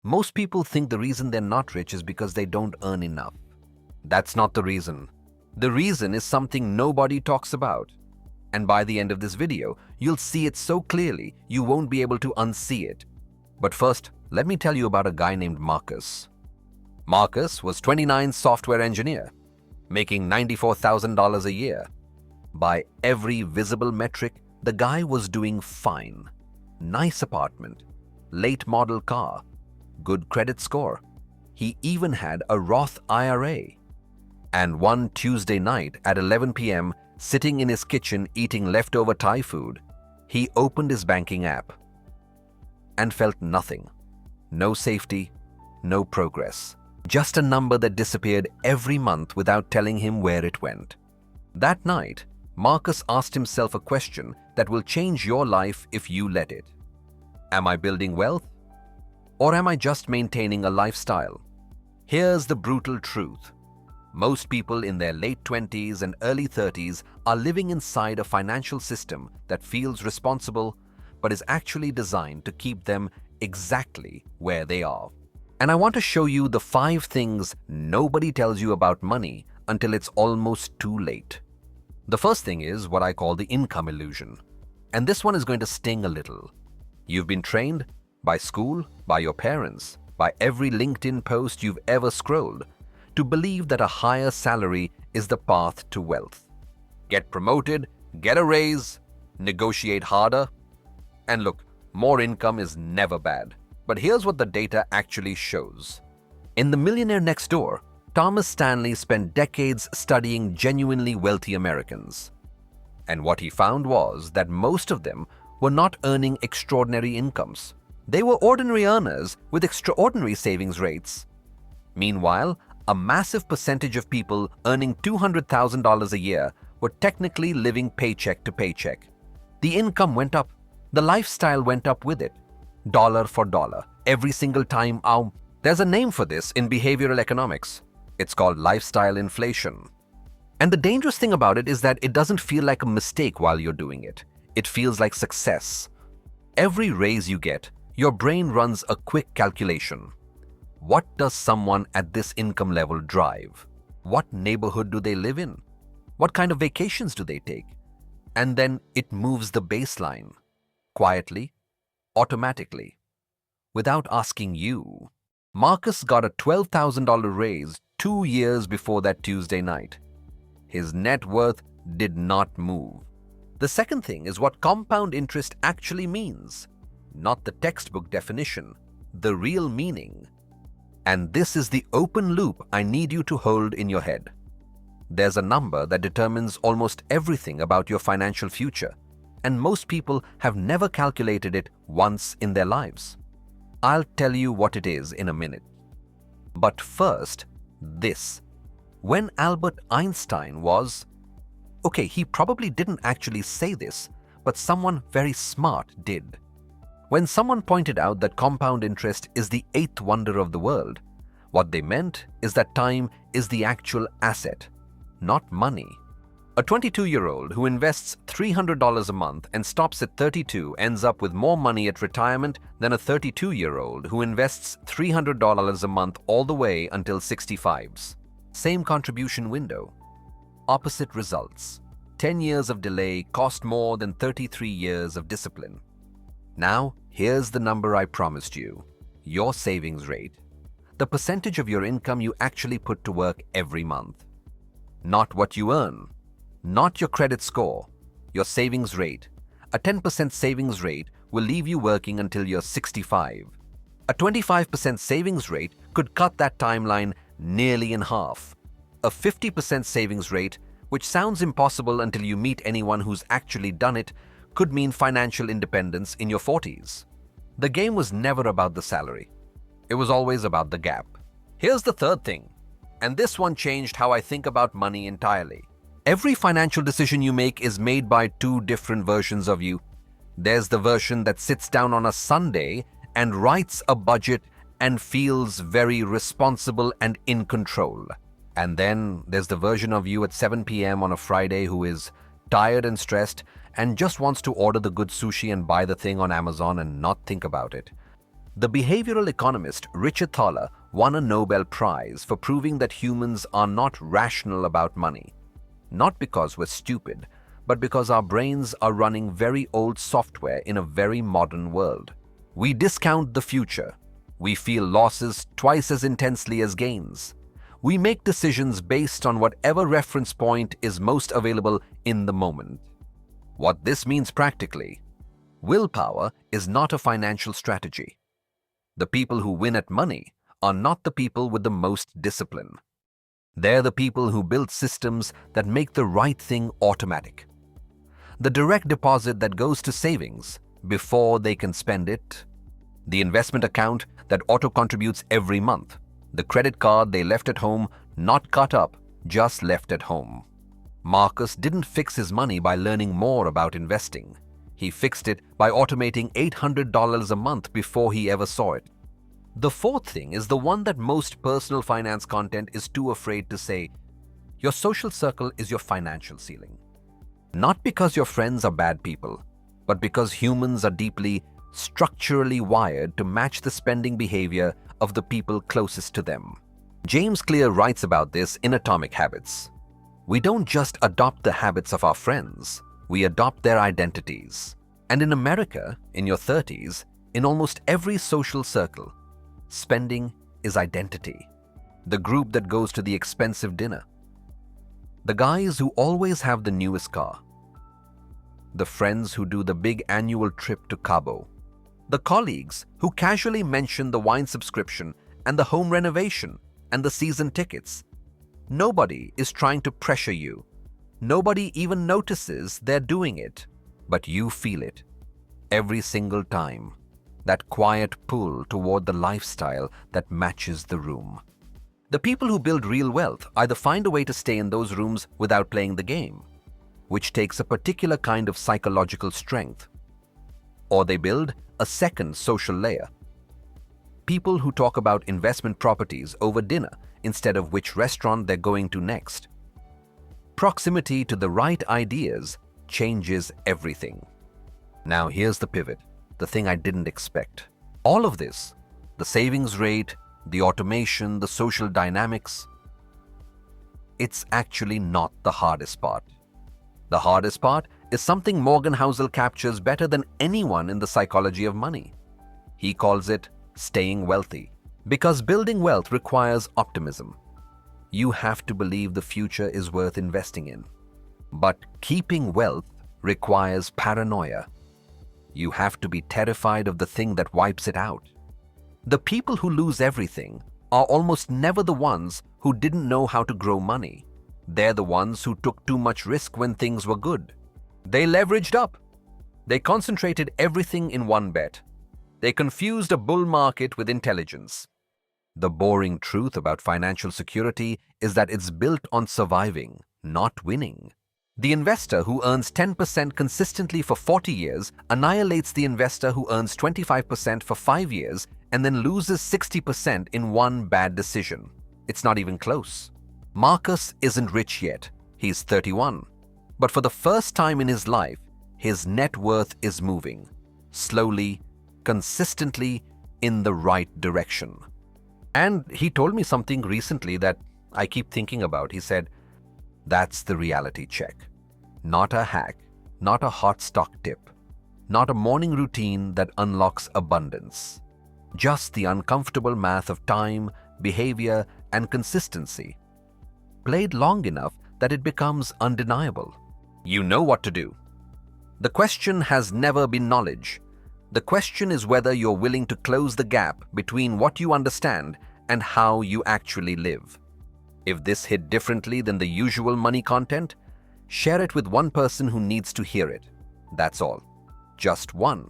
Most people think the reason they're not rich is because they don't earn enough. That's not the reason. The reason is something nobody talks about. And by the end of this video, you'll see it so clearly you won't be able to unsee it. But first, let me tell you about a guy named Marcus. Marcus was 29 software engineer, making $94,000 a year. By every visible metric, the guy was doing fine. Nice apartment, late model car, good credit score. He even had a Roth IRA. And one Tuesday night at 11 p.m., sitting in his kitchen eating leftover Thai food, he opened his banking app and felt nothing. No safety, no progress. Just a number that disappeared every month without telling him where it went. That night, Marcus asked himself a question that will change your life if you let it. Am I building wealth? Or am I just maintaining a lifestyle? Here's the brutal truth. Most people in their late 20s and early 30s are living inside a financial system that feels responsible but is actually designed to keep them exactly where they are. And I want to show you the 5 things nobody tells you about money until it's almost too late. The first thing is what I call the income illusion. And this one is going to sting a little. You've been trained by school, by your parents, by every LinkedIn post you've ever scrolled, to believe that a higher salary is the path to wealth. Get promoted, get a raise, negotiate harder. And look, more income is never bad. But here's what the data actually shows. In The Millionaire Next Door, Thomas Stanley spent decades studying genuinely wealthy Americans. And what he found was that most of them were not earning extraordinary incomes. They were ordinary earners with extraordinary savings rates. Meanwhile, a massive percentage of people earning $200,000 a year were technically living paycheck to paycheck. The income went up. The lifestyle went up with it. Dollar for dollar. Every single time. There's a name for this in behavioral economics. It's called lifestyle inflation. And the dangerous thing about it is that it doesn't feel like a mistake while you're doing it. It feels like success. Every raise you get, your brain runs a quick calculation. What does someone at this income level drive? What neighborhood do they live in? What kind of vacations do they take? And then it moves the baseline, quietly, automatically, without asking you. Marcus got a $12,000 raise 2 years before that Tuesday night. His net worth did not move. The second thing is what compound interest actually means, not the textbook definition, the real meaning. And this is the open loop I need you to hold in your head. There's a number that determines almost everything about your financial future, and most people have never calculated it once in their lives. I'll tell you what it is in a minute. But first, this. When Albert Einstein was... Okay, he probably didn't actually say this, but someone very smart did. When someone pointed out that compound interest is the 8th wonder of the world, what they meant is that time is the actual asset, not money. A 22-year-old who invests $300 a month and stops at 32 ends up with more money at retirement than a 32-year-old who invests $300 a month all the way until 65's. Same contribution window. Opposite results. 10 years of delay cost more than 33 years of discipline. Now, here's the number I promised you. Your savings rate. The percentage of your income you actually put to work every month. Not what you earn. Not your credit score. Your savings rate. A 10% savings rate will leave you working until you're 65. A 25% savings rate could cut that timeline nearly in half. A 50% savings rate, which sounds impossible until you meet anyone who's actually done it, could mean financial independence in your 40s. The game was never about the salary. It was always about the gap. Here's the third thing, and this one changed how I think about money entirely. Every financial decision you make is made by 2 different versions of you. There's the version that sits down on a Sunday and writes a budget and feels very responsible and in control. And then there's the version of you at 7 p.m. on a Friday who is tired and stressed and just wants to order the good sushi and buy the thing on Amazon and not think about it. The behavioral economist Richard Thaler won a Nobel Prize for proving that humans are not rational about money. Not because we're stupid, but because our brains are running very old software in a very modern world. We discount the future. We feel losses twice as intensely as gains. We make decisions based on whatever reference point is most available in the moment. What this means practically: willpower is not a financial strategy. The people who win at money are not the people with the most discipline. They're the people who build systems that make the right thing automatic. The direct deposit that goes to savings before they can spend it. The investment account that auto-contributes every month. The credit card they left at home, not cut up, just left at home. Marcus didn't fix his money by learning more about investing. He fixed it by automating $800 a month before he ever saw it. The fourth thing is the one that most personal finance content is too afraid to say. Your social circle is your financial ceiling. Not because your friends are bad people, but because humans are deeply, structurally wired to match the spending behavior of the people closest to them. James Clear writes about this in Atomic Habits. We don't just adopt the habits of our friends, we adopt their identities. And in America, in your 30s, in almost every social circle, spending is identity. The group that goes to the expensive dinner. The guys who always have the newest car. The friends who do the big annual trip to Cabo. The colleagues who casually mention the wine subscription and the home renovation and the season tickets. Nobody is trying to pressure you. Nobody even notices they're doing it, but you feel it every single time. That quiet pull toward the lifestyle that matches the room. The people who build real wealth either find a way to stay in those rooms without playing the game, which takes a particular kind of psychological strength, or they build a second social layer. People who talk about investment properties over dinner instead of which restaurant they're going to next. Proximity to the right ideas changes everything. Now here's the pivot, the thing I didn't expect. All of this, the savings rate, the automation, the social dynamics, it's actually not the hardest part. The hardest part is something Morgan Housel captures better than anyone in the psychology of money. He calls it staying wealthy. Because building wealth requires optimism. You have to believe the future is worth investing in. But keeping wealth requires paranoia. You have to be terrified of the thing that wipes it out. The people who lose everything are almost never the ones who didn't know how to grow money. They're the ones who took too much risk when things were good. They leveraged up. They concentrated everything in one bet. They confused a bull market with intelligence. The boring truth about financial security is that it's built on surviving, not winning. The investor who earns 10% consistently for 40 years annihilates the investor who earns 25% for 5 years and then loses 60% in one bad decision. It's not even close. Marcus isn't rich yet. He's 31. But for the first time in his life, his net worth is moving, slowly, consistently, in the right direction. And he told me something recently that I keep thinking about. He said, that's the reality check. Not a hack, not a hot stock tip, not a morning routine that unlocks abundance. Just the uncomfortable math of time, behavior, and consistency. Played long enough that it becomes undeniable. You know what to do. The question has never been knowledge. The question is whether you're willing to close the gap between what you understand and how you actually live. If this hit differently than the usual money content, share it with one person who needs to hear it. That's all. Just one.